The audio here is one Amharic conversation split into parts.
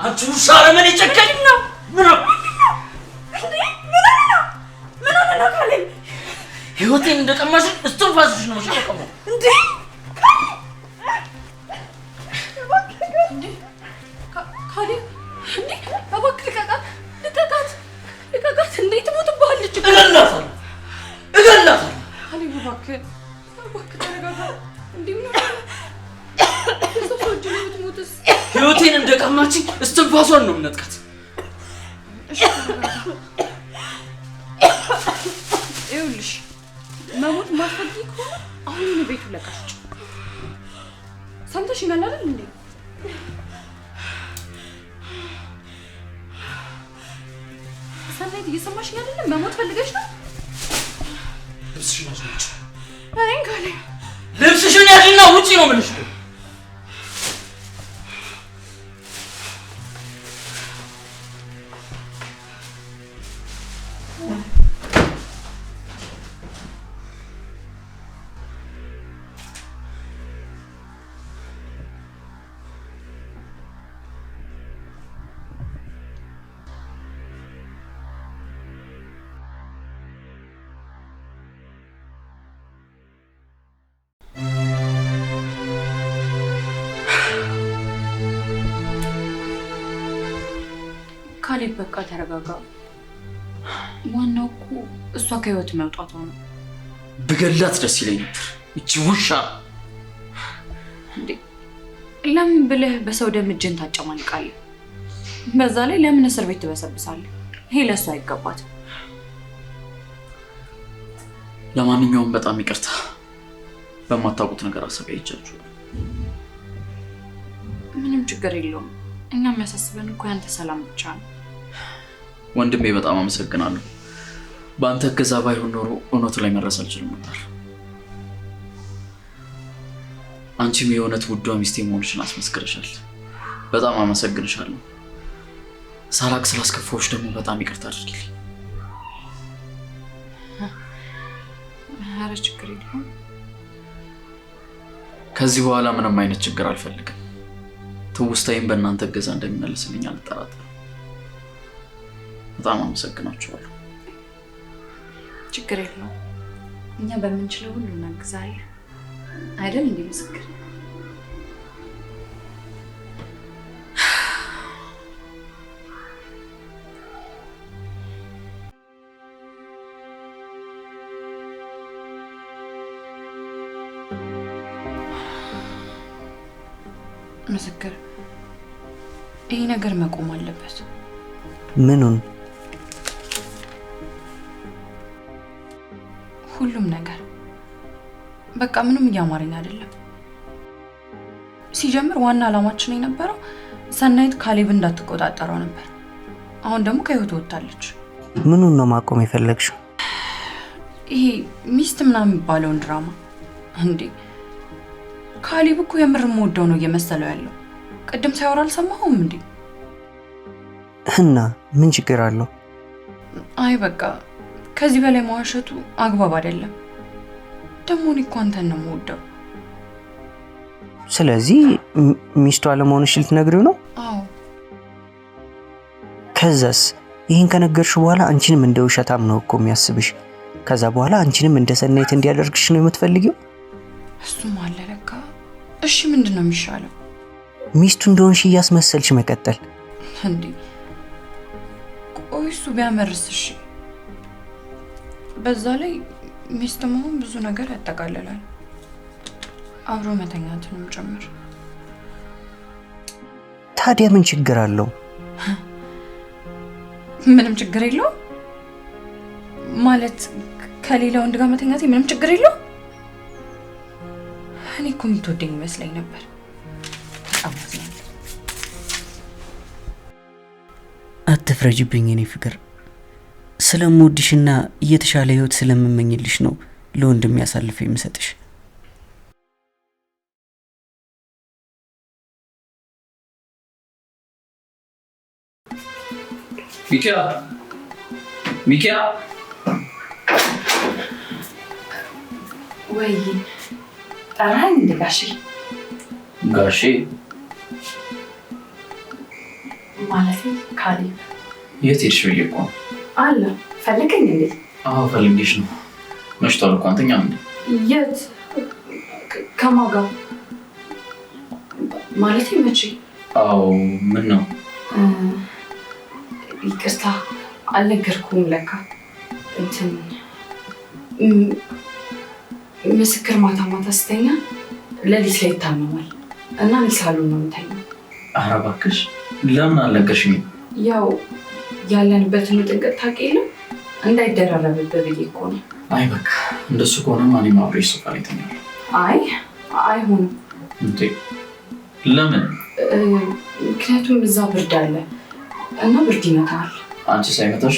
አንቺ ውሻ አረመኔ ጨካኝ ነው። ምን ነው ካሌብ? ህይወቴን እንደቀማሽ እስትንፋስሽ ነው የምትቀማው እንዴ? ካሌብ እንዴ እባክህ ልቀቃት እንዴት ትሞትብሃለች? እገላታለሁ። ካሌብ እባክህ ተረጋጋ። እንዴ ምን ነው ህይወቴን እንደቀማች እስትንፋሷን ነው የምነጥቃት። ይኸውልሽ መሞት ማትፈልጊ ከሆነ አሁን ቤቱ ለቀሽ ሰምተሽኛል አይደል እንዴ? ሰናይት እየሰማሽኝ አይደለም? መሞት ፈልገሽ ነው? ልብስሽን ያዥ። አይ ካሌብ ልብስሽን ያዥና ውጪ ነው የምልሽ። ካሌብ በቃ ተረጋጋ። ዋናው እኮ እሷ ከህይወት መውጣቷ ነው። ብገላት ደስ ይለኝ ነበር። እቺ ውሻ እንዴ ለምን ብለህ በሰው ደም እጅን ታጨማልቃለህ? በዛ ላይ ለምን እስር ቤት ትበሰብሳለህ? ይሄ ለእሷ አይገባትም። ለማንኛውም በጣም ይቅርታ። በማታውቁት ነገር አሰቃይቻችሁ። ምንም ችግር የለውም። እኛ የሚያሳስበን እኮ ያንተ ሰላም ብቻ ነው። ወንድሜ በጣም አመሰግናለሁ። በአንተ እገዛ ባይሆን ኖሮ እውነቱ ላይ መድረስ አልችልም ነበር። አንቺም የእውነት ውዷ ሚስቴ መሆንሽን አስመስክረሻል። በጣም አመሰግንሻለሁ። ሳላቅ ስላስከፋዎች ደግሞ በጣም ይቅርታ አድርጊልኝ። ኧረ ችግር የለውም። ከዚህ በኋላ ምንም አይነት ችግር አልፈልግም። ትውስታዬን በእናንተ እገዛ እንደሚመለስልኝ አልጠራጠርም። በጣም አመሰግናችኋለሁ። ችግር የለውም። እኛ በምንችለው ሁሉ እናግዛለን አይደል እንዴ ምስክር? ምስክር ይሄ ነገር መቆም አለበት። ምኑን? ሁሉም ነገር በቃ ምንም እያማረኝ አይደለም። ሲጀምር ዋና አላማችን የነበረው ሰናይት ካሌብ እንዳትቆጣጠረው ነበር። አሁን ደግሞ ከህይወት ወጣለች። ምኑን ነው ማቆም የፈለግሽው? ይሄ ሚስት ምናምን የሚባለውን ድራማ እንዴ! ካሌብ እኮ የምር የምወደው ነው እየመሰለው ያለው። ቅድም ሳይወራ አልሰማሁም እንዴ? እና ምን ችግር አለው? አይ በቃ ከዚህ በላይ መዋሸቱ አግባብ አይደለም። ደግሞ እኔ እኮ አንተን ነው የምወደው። ስለዚህ ሚስቱ አለመሆንሽ ልትነግሪው ነው? አዎ። ከዛስ? ይህን ከነገርሽ በኋላ አንቺንም እንደ ውሸታም ነው እኮ የሚያስብሽ። ከዛ በኋላ አንቺንም እንደ ሰናይት እንዲያደርግሽ ነው የምትፈልጊው? እሱም አለ ለካ። እሺ ምንድን ነው የሚሻለው? ሚስቱ እንደሆንሽ እያስመሰልሽ መቀጠል። እንዴ ቆይ እሱ ቢያመርስ? እሺ በዛ ላይ ሚስት መሆን ብዙ ነገር ያጠቃልላል፣ አብሮ መተኛትንም ጨምር። ታዲያ ምን ችግር አለው? ምንም ችግር የለው ማለት ከሌላ ወንድ ጋር መተኛቴ ምንም ችግር የለው? እኔ እኮ የምትወደኝ ይመስለኝ ነበር። በጣም አዝናለሁ። አትፍረጅብኝ የኔ ፍቅር። ስለምወድሽና የተሻለ ህይወት ስለምመኝልሽ ነው ለወንድም ያሳልፈ የምሰጥሽ። ሚኪያ ወይ ጠራኝ እንደ ጋሼ? ጋሼ ማለት ካሌብ የት ሄድሽ ብዬ እኮ ነው። አለ ፈልገኝ እንዴ? አዎ ፈልጌሽ ነው። መሽቷል እኮ አንተኛም እንዴ? የት ከማን ጋር ማለት መቼ? አዎ ምን ነው? ይቅርታ አልነገርኩም ለካ እንትን ምስክር ማታ ማታ ስተኛ ሌሊት ላይ ይታመማል እና እኔ ሳሎን ነው የምተኛው። ኧረ እባክሽ ለምን አልነገርሽኝም? ያው ያለንበትን ጥንቅቅ ታውቂ የለም እንዳይደራረብብህ ብዬ እኮ ነው። አይ በቃ እንደሱ ከሆነማ እኔም አብሬሽ ሶፋ ላይ እተኛለሁ። አይ አይሆንም። እንዴ ለምን? ምክንያቱም እዛ ብርድ አለ እና ብርድ ይመታል። አንቺ ሳይመታሽ?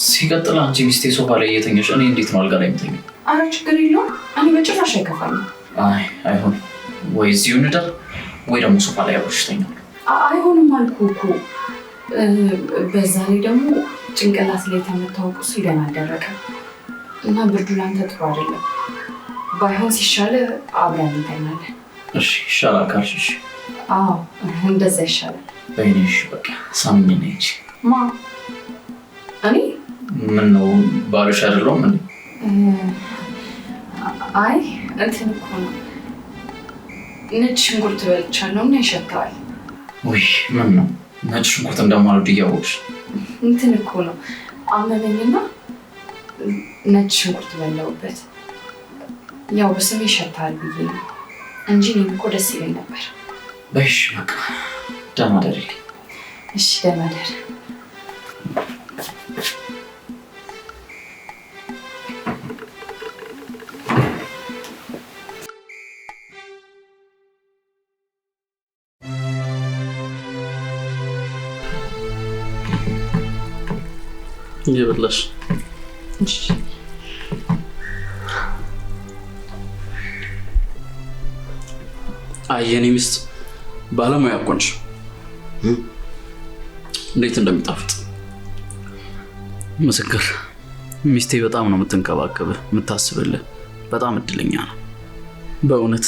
ሲቀጥል አንቺ ሚስቴ ሶፋ ላይ እየተኛሽ እኔ እንዴት ነው አልጋ ላይ የምተኛው? አረ ችግር የለውም እኔ በጭራሽ አይከፋኝም። አይ አይሆንም። ወይ እዚሁ እንደር ወይ ደግሞ ሶፋ ላይ አብሬሽ እተኛለሁ። አይሆንም አልኩህ እኮ። በዛ ላይ ደግሞ ጭንቅላት ላይ የተመታው ቁስል ገና አልደረቀም እና ብርዱ ላንተ ጥሩ አይደለም። ባይሆን ሲሻለ አብረን እንተኛለን። እሺ ይሻላል ካልሽ። አዎ እንደዛ ይሻላል። በይኔሽ በቃ ሳምኝ ነች። ማ እኔ? ምን ነው ባልሽ አይደለሁም እንዴ? አይ እንትን እኮ ነው ነጭ ሽንኩርት በልቻለሁ እና ይሸተዋል። ውይ ምን ነው ነጭ ሽንኩርት እንደማልወድ እያወቅሽ? እንትን እኮ ነው አመመኝና ነጭ ሽንኩርት በላሁበት። ያው በስሜ ይሸታል ብዬ ነው እንጂ እኔም እኮ ደስ ይለኝ ነበር። በይሽ በቃ ደህና ደሪልኝ። እሺ ደህና ደር። እየበላሽ አይ የኔ ሚስት ባለሙያ እኮ ነሽ። እንዴት እንደሚጣፍጥ ምስክር። ሚስቴ በጣም ነው የምትንከባከብህ የምታስብልህ። በጣም እድለኛ ነው በእውነት።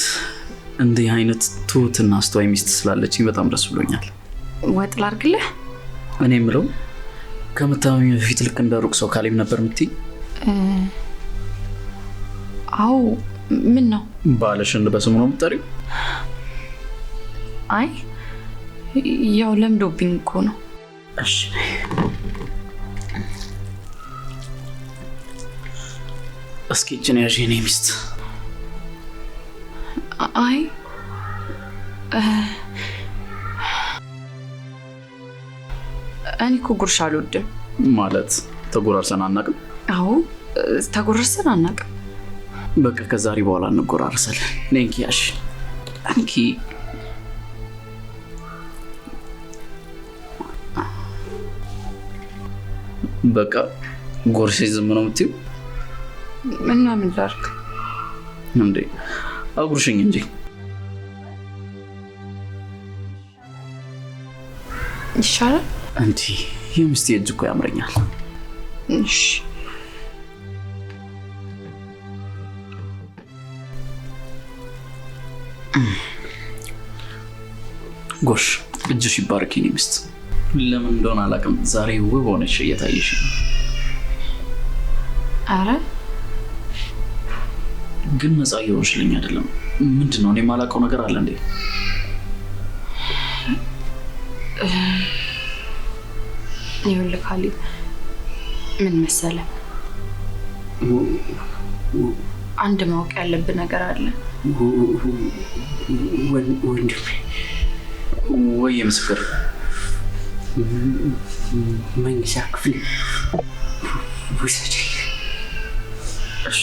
እንዲህ አይነት ትሁትና አስተዋይ ሚስት ስላለችኝ በጣም ደስ ብሎኛል። ወጥ ላድርግልህ? እኔ የምለው ከመታመሚ በፊት ልክ እንዳሩቅ ሰው ካሌብ ነበር የምትይ? አዎ ምን ነው? ባለሽን በስሙ ነው የምትጠሪው? አይ ያው ለምዶብኝ እኮ ነው። እሺ እስኪ እጅን ያዥ የኔ ሚስት። አይ እኔ እኮ ጉርሻ አልወድም። ማለት ተጎራርሰን አናውቅም? አዎ ተጎራርሰን አናውቅም። በቃ ከዛሬ በኋላ እንጎራርሳለን። ነንኪ ያሽ አንኪ። በቃ ጎርሴ ዝም ነው የምትይው? እና ምን ላድርግ እንዴ? አጉርሽኝ እንጂ። ይሻላል እንዴ? የሚስቴ እጅ እኮ ያምረኛል። እሺ ጎሽ እጅሽ ይባረክ የኔ ሚስት። ለምን እንደሆነ አላውቅም ዛሬ ውብ ሆነሽ እየታየሽ ነው። አረ ግን ነፃ እየሆንሽልኝ አይደለም። ምንድነው? እኔ የማላውቀው ነገር አለ እንዴ? ይኸውልህ ካሌብ ምን መሰለህ፣ አንድ ማወቅ ያለብህ ነገር አለ። ወንድሜ ወይ ምስክር መኝታ ክፍል ውሰደኝ። እሺ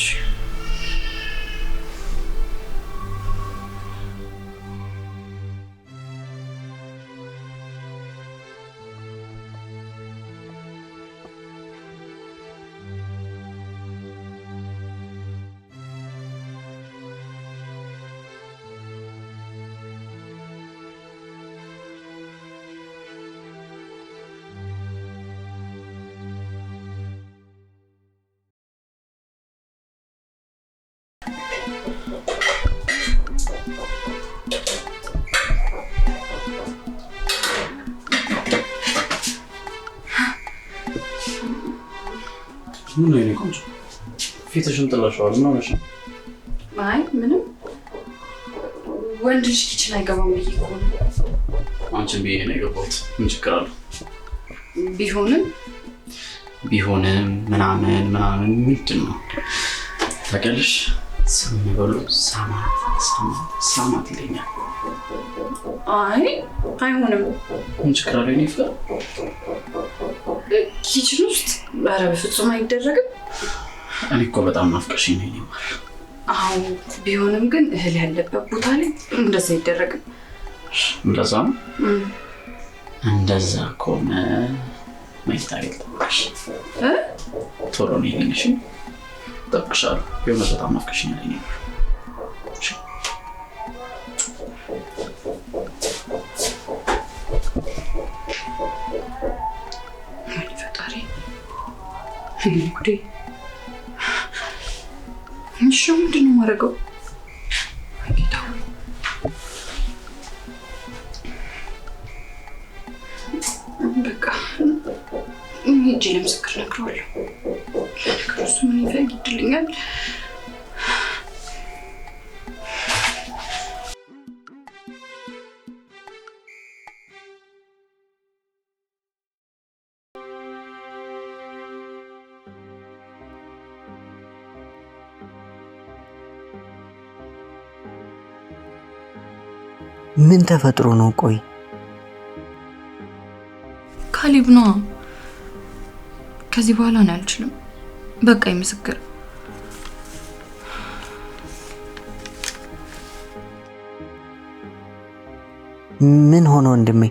ምን ነው ቆንጆ ፊትሽን ጥለሽዋል? ምን ሆነሽ ነው? አይ ምንም። ወንድ ልጅ ኪችን አይገባም ብዬ እኮ ነው። አንቺን ብዬ ነው የገባሁት። ምን ችግር አለው? ቢሆንም ምናምን ምንድን ነው ታውቂያለሽ? ስም በሉ ሳማት ይለኛል። አይ አይሆንም። ምን ችግር አለው? እኔ ፍቅር ኪችን ውስጥ ኧረ በፍጹም አይደረግም። እኔ እኮ በጣም ናፍቀሽኝ ነው ይማር። አዎ ቢሆንም ግን እህል ያለበት ቦታ ላይ እንደዛ አይደረግም። እንደዛ ነው። እንደዛ ከሆነ መኝታ ቤት ጠብቅሽ። ቶሎ ነው ይሄንሽ ጠብቅሻለሁ። የሆነ በጣም ናፍቀሽኛል እኔ ፈጣሪ ጉዴ። እሺ ምንድን ነው የማደርገው? በቃ ሂጅ ለምስክር እነግረዋለሁ። ለነገሩ እሱ ምን ይፈይድልኛል? ምን ተፈጥሮ ነው? ቆይ ካሌብ ነው። ከዚህ በኋላ ነው አልችልም። በቃ ይመስክር። ምን ሆኖ ወንድሜ?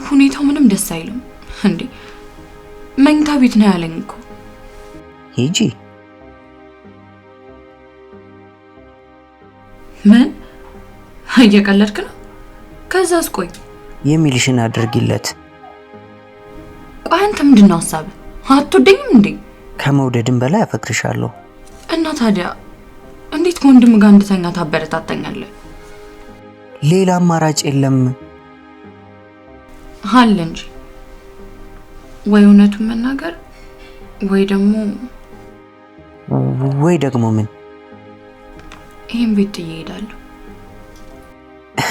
ሁኔታው ምንም ደስ አይልም። እንዴ መኝታ ቤት ነው ያለኝ እኮ። ሂጂ። ምን እየቀለድክ ነው? ከዛስ ቆይ የሚልሽን አድርጊለት። ቆይ አንተ ምንድነው ሐሳብህ? አትወደኝም እንዴ? ከመውደድም በላይ አፈቅርሻለሁ። እና ታዲያ እንዴት ከወንድም ጋር እንድተኛ ታበረታተኛለህ? ሌላ አማራጭ የለም አለ እንጂ። ወይ እውነቱን መናገር ወይ ደግሞ ምን? ይሄን ቤት ጥዬ እሄዳለሁ።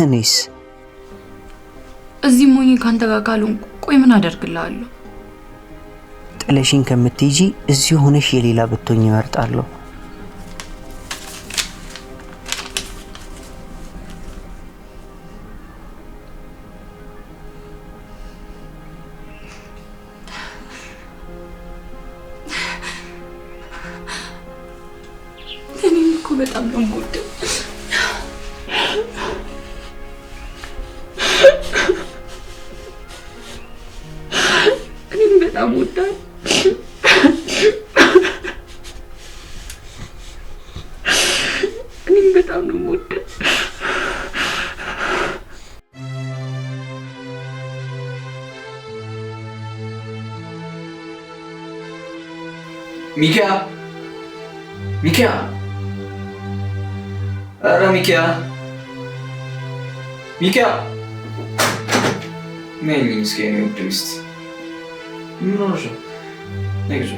እኔስ እዚህ ሞኝ ካንተ ጋር ካልሆንኩ ቆይ ምን አደርግልሃለሁ? ጥለሽኝ ከምትይጂ እዚህ ሆነሽ የሌላ ብትሆኝ እመርጣለሁ። እኔም እኮ በጣም ነው የምወደው። እኔም በጣም ወዳለሁ። እኔም በጣም ነው የምወደው። ሚኪያ ኧረ ሚኪያ ነኝ እስኪ የእኔ ውድ ሚስት። ምን ሆነሽ ነው? ነይ ግዙ።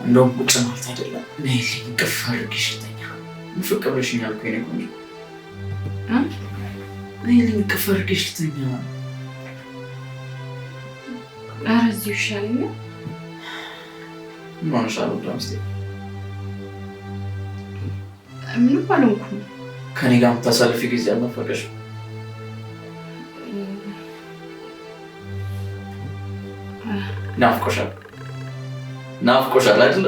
እንደውም ቁጭ ማለት አይደለም። ነይልኝ ቅፍ አድርጌሽ ልተኛ። ፍቅ ብለሽኛል እኮ የእኔ ቆንጆ። ነይልኝ ቅፍ አድርጌሽ ልተኛ። ኧረ እዚሁ ይሻለኛል። ምን ሆነሻል ውድ ሚስቴ? ምንም አልሆንኩም። ከኔ ጋር የምታሳልፊ ጊዜ አልናፈቀሽም? ናፍቆሻል አይደለ?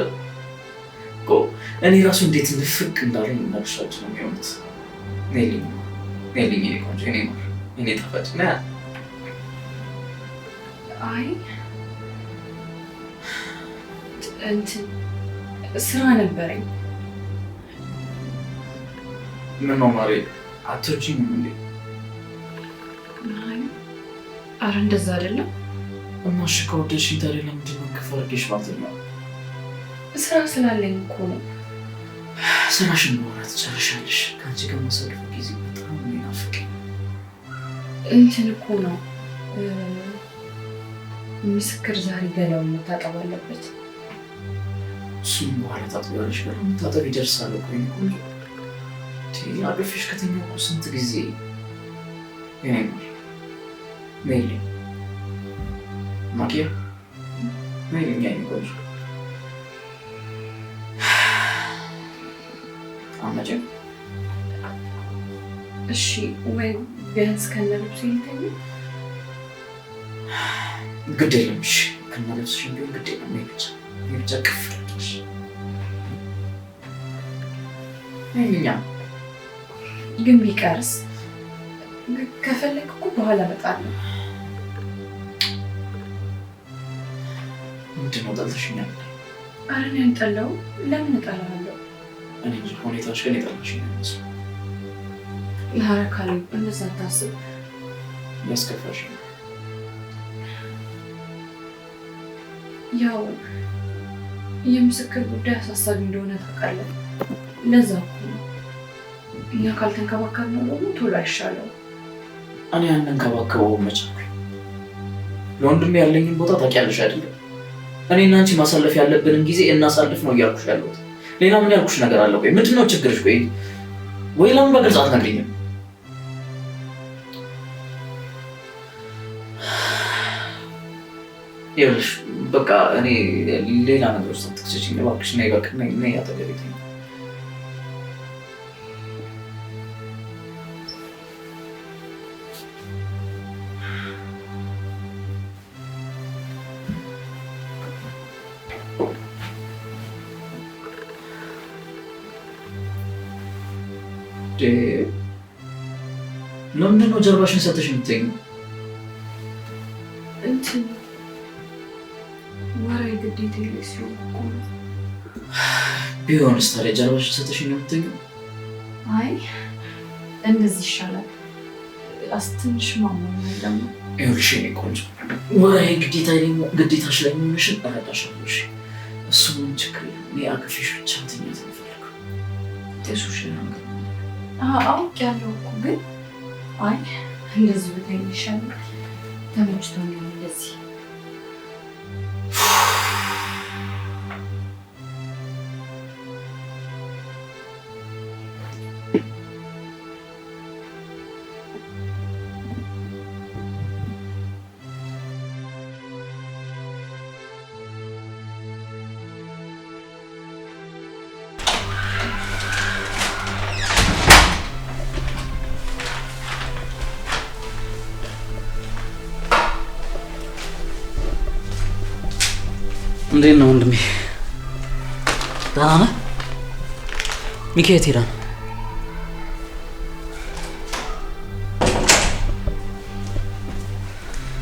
እኔ ራሱ እንዴት ንፍቅ እንዳለኝ እናልሻችሁ ነው የሚሆኑት። ነይልኝ የእኔ ቆንጆ፣ የእኔ ማር፣ የእኔ ጣፋጭ ና። አይ እንትን ስራ ነበረኝ። ምን ነው ማሬ አትወጂኝም እንዴ? አይ ኧረ እንደዛ አይደለም። እና እሺ ከወደድሽኝ ታዲያ ለምንድን ነው ክፉ አድርጌሽ ማልተኛው? ስራ ስላለኝ እኮ ነው። ስራሽን በኋላ ትጨርሻለሽ። ከአንቺ ጋር ማሳለፈው ጊዜ በጣም የሚናፍቀኝ። እንትን እኮ ነው ምስክር ዛሬ ገላውን መታጠብ አለበት። እሱም በኋላ ታጥቢያለሽ። ገላውን መታጠብ ይደርሳል እኮ የእኔ ቆንጆ። አቅፌሽ ከተኛሁ እኮ ስንት ጊዜ። የእኔ ማር ሜሊ ማኪያ ሜሊ የእኔ ቆንጆ አመጭም። እሺ ወይ ቢያንስ ከነልብሱ ይተኛ። ግድ የለም እሺ፣ ከነልብስሽ ቢሆን ግድ የለም። እኔ ብቻ ክፍልሽ እኛ ግን ቢቀርስ ከፈለክ እኮ በኋላ እመጣለሁ። ምንድን ነው ጠልተሽኛል? ኧረ እኔ አልጠላሁም። ለምን እጠላለሁ? እኔ እንጂ ሁኔታዎች ግን የጠላሽኝ ነው የሚመስለው። ኧረ ካሌብ እንደዛ አታስብ። ያስከፋሽ ነው። ያው የምስክር ጉዳይ አሳሳቢ እንደሆነ ታውቃለህ። ለዛ እኮ ነው እኛ ካልተንከባከብነው ደግሞ ቶሎ አይሻለው። እኔ አንንከባከበው መቻልኩ። ለወንድሜ ያለኝን ቦታ ታውቂያለሽ አይደለም? እኔና አንቺ ማሳለፍ ያለብንን ጊዜ እናሳልፍ ነው እያልኩሽ ያለሁት። ሌላ ምን ያልኩሽ ነገር አለ? ቆይ ምንድን ነው ችግርሽ? ወይ ለምን በግልጽ አትነግሪኝም? ይኸውልሽ በቃ እኔ ሌላ ነገር ውስጥ አትክሰሽኝ እባክሽ። ነይ በቃ ነይ አጠገቤ ተኝ። ለምንድን ነው ጀርባሽን ሰተሽ የምትተኝው? እንትን ወራይ ግዴታ ሲሆን እኮ ነው። ቢሆንስ ታዲያ ጀርባሽን ሰተሽ ነው የምትተኝው? አይ እንደዚህ ይሻላል። አስትንሽ ማሞኝ ደግሞ ይኸውልሽ የእኔ ቆንጆ ወራይ ግዴታሽ ላይ መሆንሽን እረዳሻለሁ። እሱ ምን ችግር የለም። እኔ አቅፌሽ ብቻ መተኛት ነው የምፈልገው። ጤሱሽን ነው አውቄያለሁ እኮ ግን አይ እንደዚህ ብታይ ይሻላል። ተመችቶኛል እንደዚህ። እንዴት ነው ወንድሜ? ደህና ነህ? ሚኪ የት ሄዳ ነው?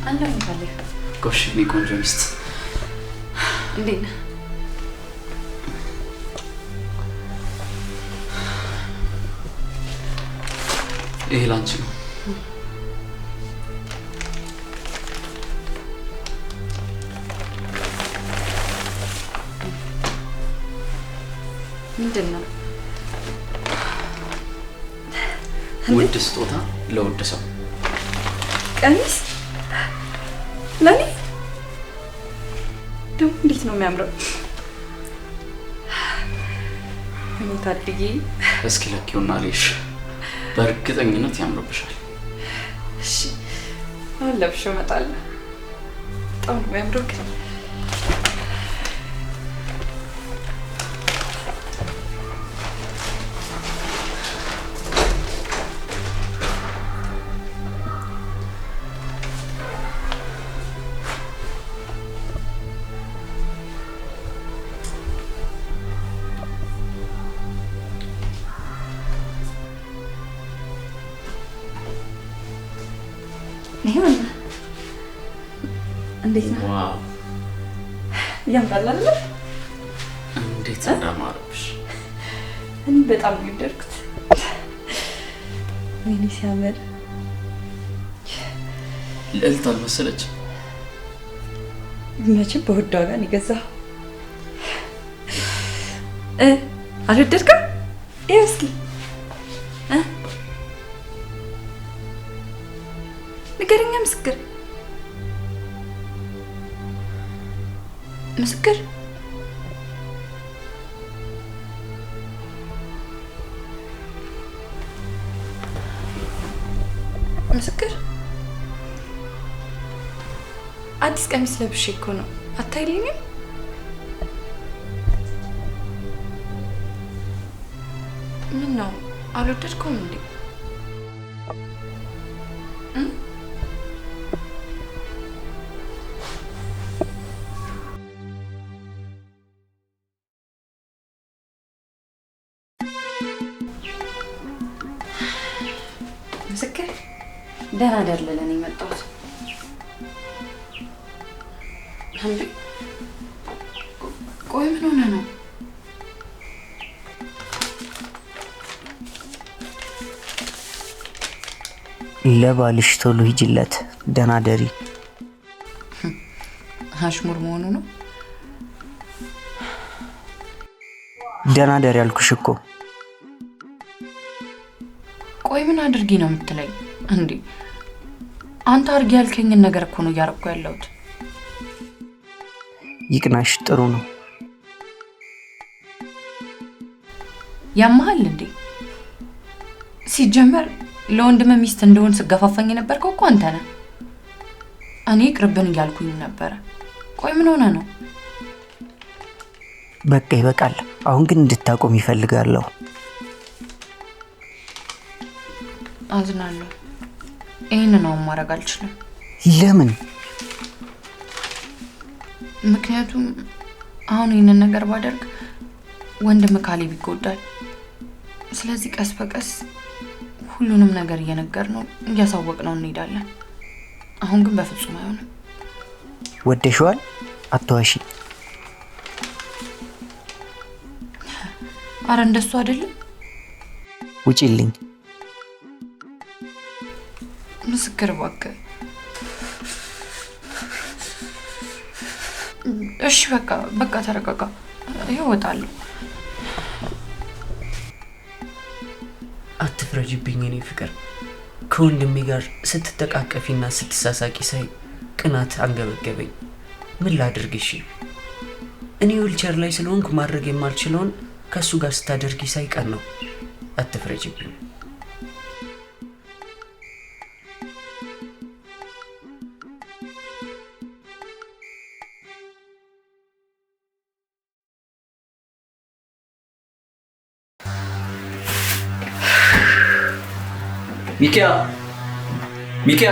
አለሁ ካሌብ። ጎሽ የእኔ ቆንጆ ሚስት እንዴት ነህ? ይሄ ላንቺ ነው። ምንድን ነው? ውድ ስጦታ ለውድ ሰው። ቀሚስ ለኔ ደግሞ እንዴት ነው የሚያምረው! እኔ ታድጌ። እስኪ ለኪውና ልሽ በእርግጠኝነት ያምርብሻል። እሺ አሁን ለብሼው እመጣለሁ። በጣም ነው የሚያምረው ግን ይሄን እንዴት ነው? ዋው ያምራል አይደል? እንዴት እንዳማረብሽ! እኔ በጣም ነው የወደድኩት። ወይኔ ሲያምር! ልዕልት አልመሰለችም? መቼም በውድ ዋጋ ነው የገዛኸው። አልወደድክም? ይኸው እስኪ ንገረኛ ምስክር። ምስክር ምስክር አዲስ ቀሚስ ለብሼ እኮ ነው። አታይልኝም? ምን ነው አልወደድኩም እንዴ? ምስክር ደህና አይደለም የመጣሁት። አንዴ ቆይ ምን ሆነ ነው? ለባልሽ ቶሎ ሂጂለት፣ ደህና ደሪ። አሽሙር መሆኑ ነው። ደህና ደሪ አልኩሽ እኮ። ቆይ ምን አድርጊ ነው የምትለኝ እንዴ? አንተ አድርጊ ያልከኝን ነገር እኮ ነው እያደረኩ ያለሁት። ይቅናሽ፣ ጥሩ ነው። ያማሃል እንዴ? ሲጀመር ለወንድም ሚስት እንደሆን ስገፋፋኝ ነበርከው እኮ አንተ ነህ። እኔ ቅርብን እያልኩኝ ነበረ። ቆይ ምን ሆነ ነው? በቃ ይበቃል። አሁን ግን እንድታቆም ይፈልጋለሁ። አዝናለሁ። ይሄን ነው ማድረግ አልችልም። ለምን? ምክንያቱም አሁን ይሄንን ነገር ባደርግ ወንድም ካሌብ ይጎዳል። ስለዚህ ቀስ በቀስ ሁሉንም ነገር እየነገርነው እያሳወቅነው እንሄዳለን። አሁን ግን በፍጹም አይሆንም። ወደሽዋል? አትዋሺ። አረ እንደሱ አይደለም። ውጪልኝ። ምስክር እባክህ። እሺ በቃ ተረጋጋ። ይወጣሉ። አትፍረጅብኝ የኔ ፍቅር። ከወንድሜ ጋር ስትተቃቀፊና ስትሳሳቂ ሳይ ቅናት አንገበገበኝ። ምን ላድርግሽ? እኔ ዊልቸር ላይ ስለሆንኩ ማድረግ የማልችለውን ከሱ ጋር ስታደርጊ ሳይ ቀን ነው። አትፍረጅብኝ። ሚኪያ ሚኪያ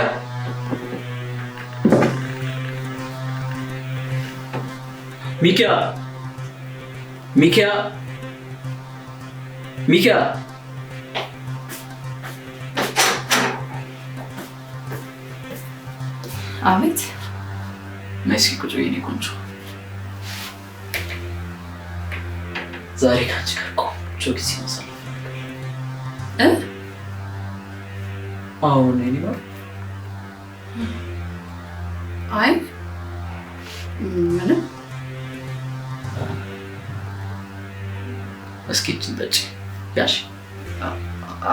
ሚኪያ ሚኪያ ሚኪያ አቤት። ነይስ ቁጭ በይ የኔ ቆንጆ። ዛሬ ካንቺ ጋር ቆንጆ ጊዜ ማሳለፍ አሁን እኔ ነው። አይ ምንም። እስኪ እጅን ጠጪ ያሽ።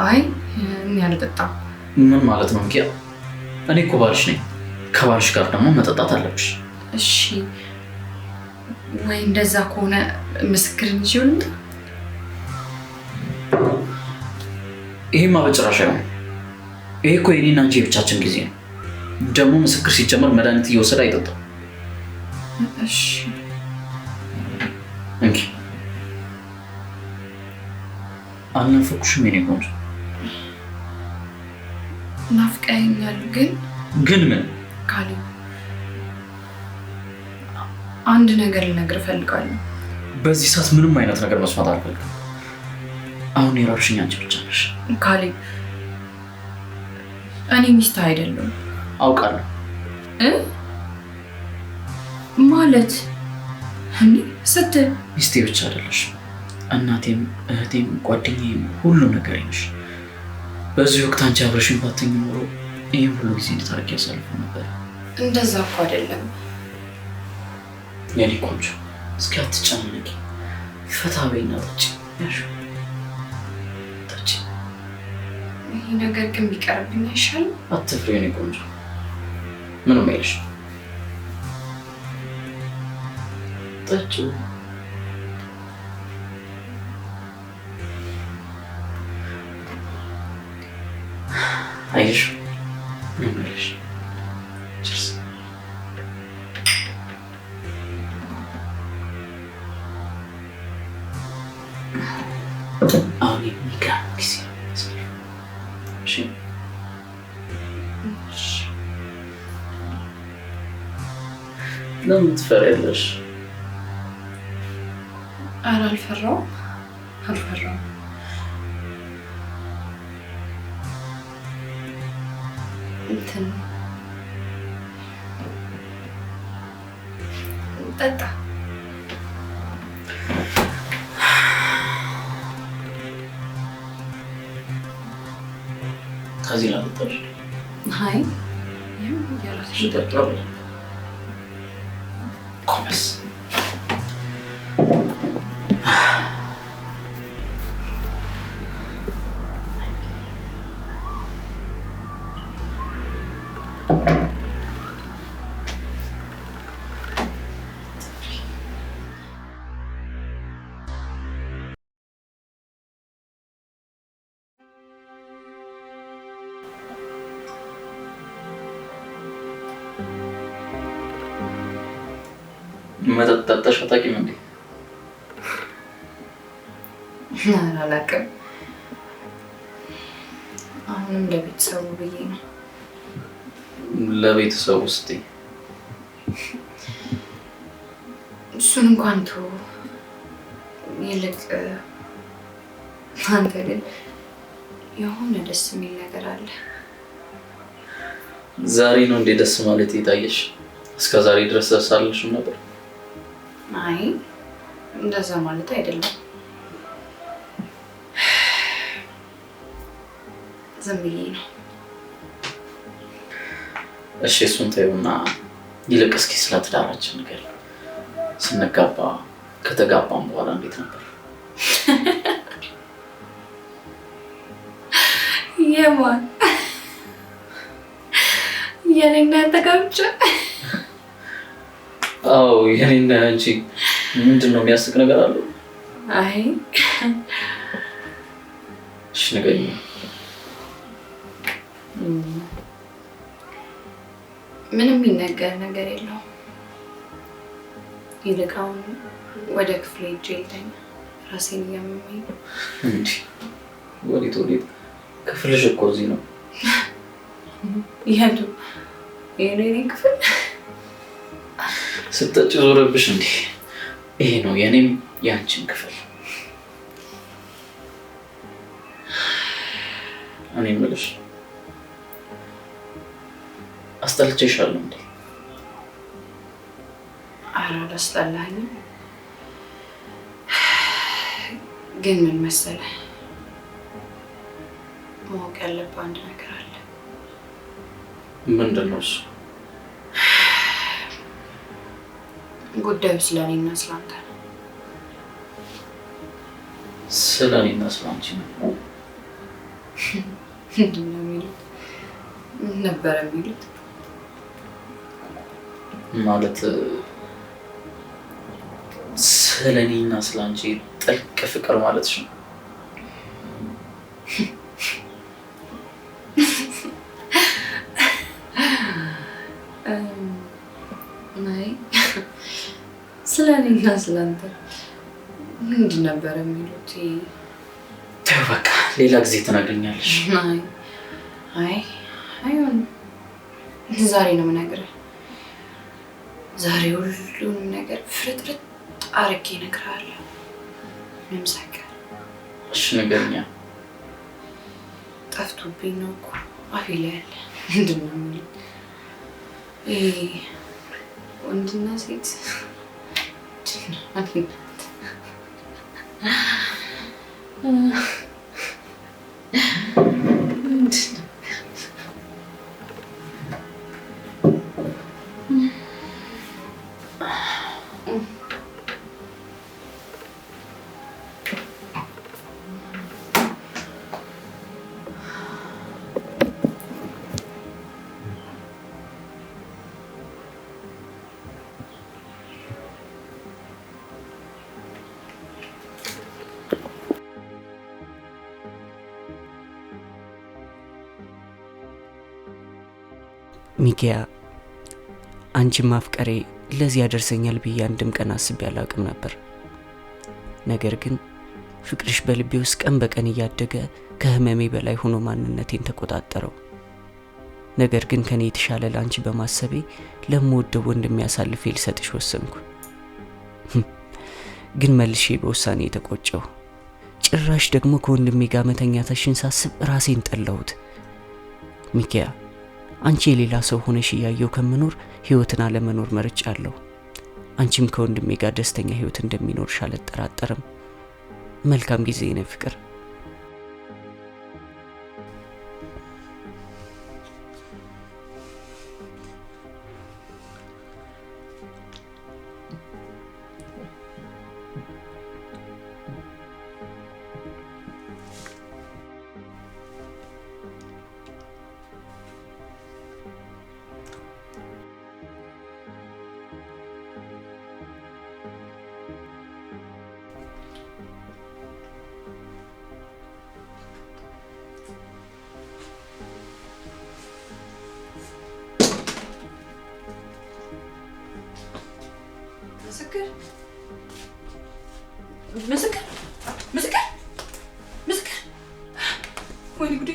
አይ እኔ አልጠጣም። ምን ማለት ነው ሚኪያ? እኔ እኮ ባልሽ ነኝ። ከባልሽ ጋር ደግሞ መጠጣት አለብሽ። እሺ ወይ እንደዛ ከሆነ ምስክርን ይሁን። ይሄማ በጭራሽ አይሆንም። ይሄ እኮ የኔና አንቺ የብቻችን ጊዜ ነው። ደግሞ ምስክር ሲጀመር መድኃኒት እየወሰደ አይጠጣም። እሺ እንኪ። አልናፈኩሽም የኔ ቆንጆ? ናፍቀኸኛል። ግን ምን? ካሌብ አንድ ነገር ልነግርህ እፈልጋለሁ። በዚህ ሰዓት ምንም አይነት ነገር መስማት አልፈልግም። አሁን የራስሽኝ አንቺ ብቻ ነሽ። ካሌብ እኔ ሚስት አይደለም። አውቃለሁ። ማለት እንዴ ስትል ሚስቴ ብቻ አይደለሽ፣ እናቴም፣ እህቴም፣ ጓደኛዬም ሁሉ ነገር ነሽ። በዚህ ወቅት አንቺ አብረሽኝ ባትኝ ኖሮ ይሄን ሁሉ ጊዜ እንድታረቂ ያሳልፈው ነበር። እንደዛ እኮ አይደለም የኔ ቆንጆ። እስኪ አትጨናነቂ፣ ፈታ በይና ጠጪ። ያሽ ጠጪ። ይሄ ነገር ግን ቢቀርብኝ አይሻልም? አትፍሪ የኔ ቆንጆ፣ ምንም አይልሽ። ጠጪው። አይሽ ምን ብለሽ ችርስ። አሁን የሚገርም ጊዜ ነው የሚመስለው። እሺ ለምን ትፈሪያለሽ? ኧረ አልፈራውም አልፈራውም። እንትን ጠጣ። ከዚህ ላጠጣሽ? አይ እያራስሽ ጠጣ። ኮመስ መጠጥ ጠጥተሽ አታውቂም እንዴ? ኧረ አላውቅም። አሁንም ለቤተሰቡ ብዬ ነው። ለቤተሰቡ ስትይ እሱን እንኳን ተው። ይልቅ አንተ ግን የሆነ ደስ የሚል ነገር አለ። ዛሬ ነው እንዴ ደስ ማለት የታየሽ? እስከ ዛሬ ድረስ ደስ አልልሽም ነበር? አይ እንደዛ ማለት አይደለም። ዝም ብዬ ነው። እሺ እሱን ተይውና ይልቅ እስኪ ስለ ትዳራችን ነገር ስንጋባ ከተጋባም በኋላ እንዴት ነበር? የማን የኔና ያንተ ጋብቻ? አዎ የኔና አንቺ። ምንድን ነው የሚያስቅ ነገር አለው? አይ እሺ ንገሪኝ። ምንም የሚነገር ነገር የለውም። ይልቅ አሁን ወደ ክፍሌ ሄጄ ልተኛ፣ ራሴን እያመመኝ ነው። እንዴ ወዴት ወዴት? ክፍልሽ እኮ እዚህ ነው። የቱ? የኔ ክፍል? ስትጠጪ ዞረብሽ እንዴ? ይሄ ነው የኔም የአንቺን ክፍል። እኔ የምልሽ አስጠልቼሻለሁ እንዴ? ኧረ አላስጠላኝም። ግን ምን መሰለህ፣ ማወቅ ያለብህ አንድ ነገር አለ። ምንድን ነው እሱ? ጉዳዩ ስለ እኔና ስላንተ ነው። ስለ እኔና ስለ አንቺ ነው? ምንድን ነው የሚሉት? ምን ነበረ የሚሉት? ማለት ስለ እኔና ስለ አንቺ ጥልቅ ፍቅር ማለት ነው? አይ ስለ እኔና ስላንተ ምንድን ነበረ የሚሉት? ተይው በቃ ሌላ ጊዜ ትነግሪኛለሽ። አይ አይሆንም። ዛሬ ነው የምነግርህ። ዛሬ ሁሉንም ነገር ፍርጥርጥ አድርጌ እነግርሃለሁ። ምንም ሳይቀር። እሺ ንገሪኛ። ጠፍቶብኝ ነው እኮ አፌ ላይ ያለ። ምንድን ነው የሚሉት? ይሄ ወንድና ሴት ሚኪያ አንቺን ማፍቀሬ ለዚህ ያደርሰኛል ብዬ አንድም ቀን አስቤ አላውቅም ነበር። ነገር ግን ፍቅርሽ በልቤ ውስጥ ቀን በቀን እያደገ ከህመሜ በላይ ሆኖ ማንነቴን ተቆጣጠረው። ነገር ግን ከኔ የተሻለ ላንቺ በማሰቤ ለምወደው ወንድሜ አሳልፌ ልሰጥሽ ወሰንኩ። ግን መልሼ በውሳኔ የተቆጨው። ጭራሽ ደግሞ ከወንድሜ ጋር መተኛታሽን ሳስብ ራሴን ጠላሁት። ሚኪያ አንቺ የሌላ ሰው ሆነሽ እያየው ከምኖር ህይወትን አለመኖር መርጫለሁ። አንቺም ከወንድሜ ጋር ደስተኛ ህይወት እንደሚኖርሽ አልጠራጠርም። መልካም ጊዜ የኔ ፍቅር። ምስክር ወይኔ ጉዴ!